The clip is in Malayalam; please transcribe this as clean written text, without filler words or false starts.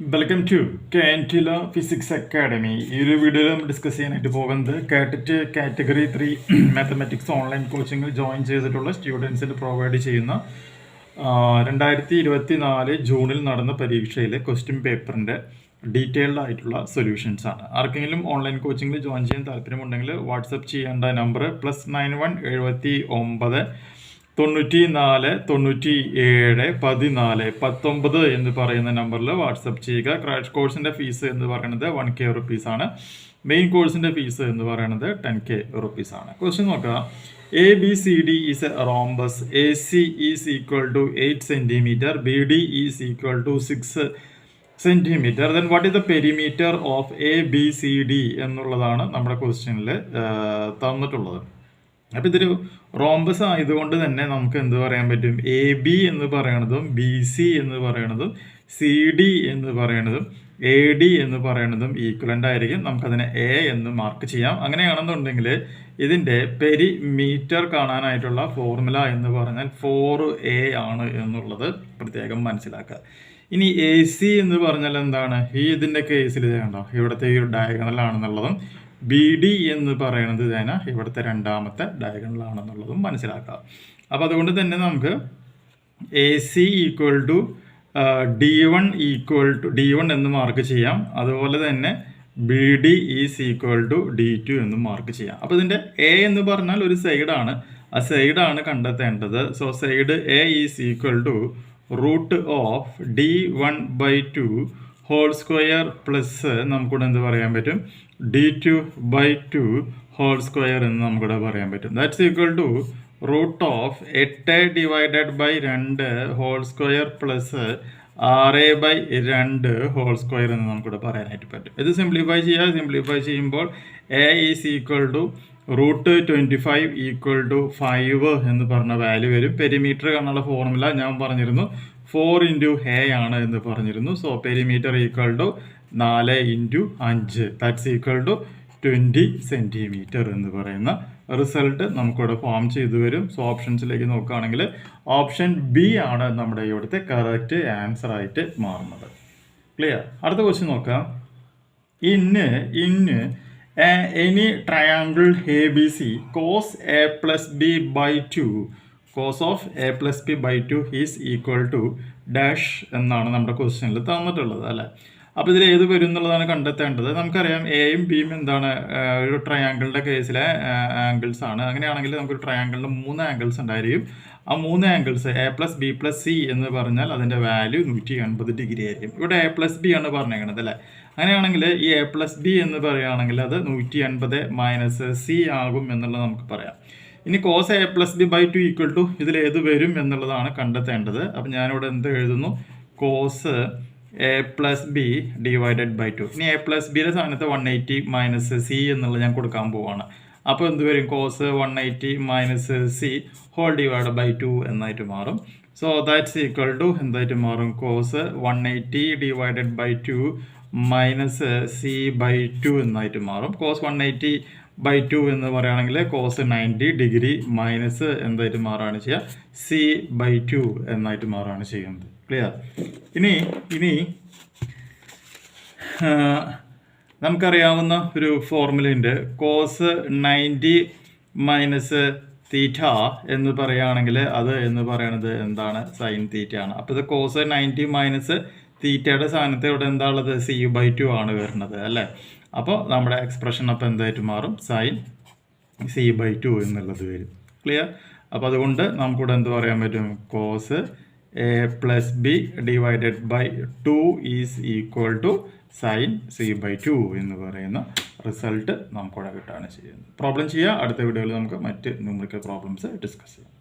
വെൽക്കം ടു കാൻറ്റില ഫിസിക്സ് അക്കാഡമി. ഈ ഒരു വീഡിയോയിൽ നമ്മൾ ഡിസ്കസ് ചെയ്യാനായിട്ട് പോകുന്നത് കാറ്ററ്റ് കാറ്റഗറി 3 മാത്തമാറ്റിക്സ് ഓൺലൈൻ കോച്ചിങ്ങിൽ ജോയിൻ ചെയ്തിട്ടുള്ള സ്റ്റുഡൻസിന് പ്രൊവൈഡ് ചെയ്യുന്ന 2024 ജൂണിൽ നടന്ന പരീക്ഷയിലെ ക്വസ്റ്റ്യൻ പേപ്പറിൻ്റെ ഡീറ്റെയിൽഡ് ആയിട്ടുള്ള സൊല്യൂഷൻസ് ആണ്. ആർക്കെങ്കിലും ഓൺലൈൻ കോച്ചിങ്ങിൽ ജോയിൻ ചെയ്യാൻ താല്പര്യമുണ്ടെങ്കിൽ വാട്സപ്പ് ചെയ്യേണ്ട നമ്പർ +91 79 94 97 14 19 എന്ന് പറയുന്ന നമ്പറിൽ വാട്സപ്പ് ചെയ്യുക. ക്രാഷ് കോഴ്സിൻ്റെ ഫീസ് എന്ന് പറയുന്നത് 1K റുപ്പീസ് ആണ്. മെയിൻ കോഴ്സിൻ്റെ ഫീസ് എന്ന് പറയുന്നത് 10K റുപ്പീസ് ആണ്. ക്വസ്റ്റ്യൻ നോക്കുക. ABCD is a rhombus. AC is equal to 8 centimetre. BD is equal to 6 centimetre. Then what is the perimeter of ABCD എന്നുള്ളതാണ് നമ്മുടെ ക്വസ്റ്റ്യനിൽ തന്നിട്ടുള്ളത്. അപ്പം ഇതൊരു റോംബസ് ആയതുകൊണ്ട് തന്നെ നമുക്ക് എന്ത് പറയാൻ പറ്റും? AB എന്ന് പറയണതും BC എന്ന് പറയണതും CD എന്ന് പറയണതും AD എന്ന് പറയണതും ഈക്വലൻ്റ് ആയിരിക്കും. നമുക്കതിനെ A എന്ന് മാർക്ക് ചെയ്യാം. അങ്ങനെയാണെന്നുണ്ടെങ്കിൽ ഇതിൻ്റെ പെരിമീറ്റർ കാണാനായിട്ടുള്ള ഫോർമുല എന്ന് പറഞ്ഞാൽ 4A ആണ് എന്നുള്ളത് പ്രത്യേകം മനസ്സിലാക്കുക. ഇനി AC എന്ന് പറഞ്ഞാൽ എന്താണ്? ഇതിൻ്റെ കേസിൽ ഇത് കണ്ടോ, ഇവിടുത്തെ ഈ ഒരു ഡയഗണൽ ആണെന്നുള്ളതും BD എന്ന് പറയുന്നത് തന്നെ ഇവിടുത്തെ രണ്ടാമത്തെ ഡയഗണൽ ആണെന്നുള്ളതും മനസ്സിലാക്കാം. അപ്പോൾ അതുകൊണ്ട് തന്നെ നമുക്ക് AC equal to D1 equal to D1 എന്ന് മാർക്ക് ചെയ്യാം. അതുപോലെ തന്നെ BD is equal to D2 എന്ന് മാർക്ക് ചെയ്യാം. അപ്പോൾ ഇതിൻ്റെ A എന്ന് പറഞ്ഞാൽ ഒരു സൈഡാണ്, ആ സൈഡാണ് കണ്ടെത്തേണ്ടത്. So side A is equal to root of D1/2 whole square plus നമുക്കിവിടെ എന്ത് പറയാൻ പറ്റും? D2/2 ഹോൾ സ്ക്വയർ എന്ന് നമുക്കിവിടെ പറയാൻ പറ്റും. That's equal to root of 8 divided by 2 whole square plus 6/2 whole square എന്ന് നമുക്കിവിടെ പറയാനായിട്ട് പറ്റും. ഇത് സിംപ്ലിഫൈ ചെയ്യുക. സിംപ്ലിഫൈ ചെയ്യുമ്പോൾ A is equal to root 25 equal to 5 എന്ന് പറഞ്ഞ വാല്യൂ വരും. പെരിമീറ്റർ കാണാനുള്ള ഫോർമുല ഞാൻ പറഞ്ഞിരുന്നു, 4 × A ആണ് എന്ന് പറഞ്ഞിരുന്നു. So perimeter equal to 4 × 5 that's equal to 20 centimetre എന്ന് പറയുന്ന റിസൾട്ട് നമുക്കിവിടെ ഫോം ചെയ്തു വരും. സോ ഓപ്ഷൻസിലേക്ക് നോക്കുകയാണെങ്കിൽ ഓപ്ഷൻ B ആണ് നമ്മുടെ ഇവിടുത്തെ കറക്റ്റ് ആൻസർ ആയിട്ട് മാറുന്നത്. ക്ലിയർ? അടുത്ത ക്വസ്റ്റ്യൻ നോക്കാം. ഇന്ന് any triangle ABC cos A plus B/2 cos of A plus B/2 is equal to dash എന്നാണ് നമ്മുടെ ക്വസ്റ്റ്യനിൽ തന്നിട്ടുള്ളത് അല്ലേ. അപ്പോൾ ഇതിൽ ഏത് വരും എന്നുള്ളതാണ് കണ്ടെത്തേണ്ടത്. നമുക്കറിയാം എയും ബിയും എന്താണ്, ഒരു ട്രയാങ്കിളിൻ്റെ കേസിലെ ആംഗിൾസ് ആണ്. അങ്ങനെയാണെങ്കിൽ നമുക്കൊരു ട്രയാങ്കിളിന് 3 ആംഗിൾസ് ഉണ്ടായിരിക്കും. ആ 3 ആംഗിൾസ് A + B + C എന്ന് പറഞ്ഞാൽ അതിൻ്റെ വാല്യൂ 180 ഡിഗ്രി ആയിരിക്കും. ഇവിടെ A + B ആണ് പറഞ്ഞേക്കണത് അല്ലേ. അങ്ങനെയാണെങ്കിൽ ഈ A + B എന്ന് പറയുകയാണെങ്കിൽ അത് 180 - C ആകും എന്നുള്ളത് നമുക്ക് പറയാം. ഇനി cos A + B/2 equal to ഇതിൽ ഏത് വരും എന്നുള്ളതാണ് കണ്ടെത്തേണ്ടത്. അപ്പം ഞാനിവിടെ എന്ത് എഴുതുന്നു? cos A + B divided by 2. ഇനി A + Bയുടെ സ്ഥാനത്ത് 180 - C എന്നുള്ളത് ഞാൻ കൊടുക്കാൻ പോവാണ്. അപ്പോൾ എന്ത് വരും? cos 180 - C whole divide by 2 എന്നായിട്ട് മാറും. സോ ദാറ്റ്സ് ഈക്വൽ ടു എന്തായിട്ട് മാറും? cos 180 ഡിവൈഡഡ് ബൈ 2 -C/2 എന്നായിട്ട് മാറും. cos 180/2 എന്ന് പറയുകയാണെങ്കിൽ cos 90 ഡിഗ്രി മൈനസ് എന്തായിട്ട് മാറുകയാണ് ചെയ്യുക? C/2 എന്നായിട്ട് മാറുകയാണ് ചെയ്യുന്നത്. ക്ലിയർ? ഇനി നമുക്കറിയാവുന്ന ഒരു ഫോർമുലയുണ്ട്. cos 90 - θ എന്ന് പറയുകയാണെങ്കിൽ അത് എന്ന് പറയുന്നത് എന്താണ്? sin θ ആണ്. അപ്പോൾ ഇത് cos 90 - θയുടെ സ്ഥാനത്ത് ഇവിടെ എന്താ ഉള്ളത്? C/2 ആണ് വരുന്നത് അല്ലേ. അപ്പോൾ നമ്മുടെ എക്സ്പ്രഷൻ അപ്പോൾ എന്തായിട്ട് മാറും? sin C/2 എന്നുള്ളത് വരും. ക്ലിയർ? അപ്പോൾ അതുകൊണ്ട് നമുക്കിവിടെ എന്ത് പറയാൻ പറ്റും? cos A + B divided by 2 is equal to sin C/2 എന്ന് പറയുന്ന റിസൾട്ട് നമുക്കിവിടെ കിട്ടുകയാണ് ചെയ്യുന്നത്. പ്രോബ്ലം ചെയ്യുക. അടുത്ത വീഡിയോയിൽ നമുക്ക് മറ്റ് ന്യൂമറിക്കൽ പ്രോബ്ലംസ് ഡിസ്കസ് ചെയ്യാം.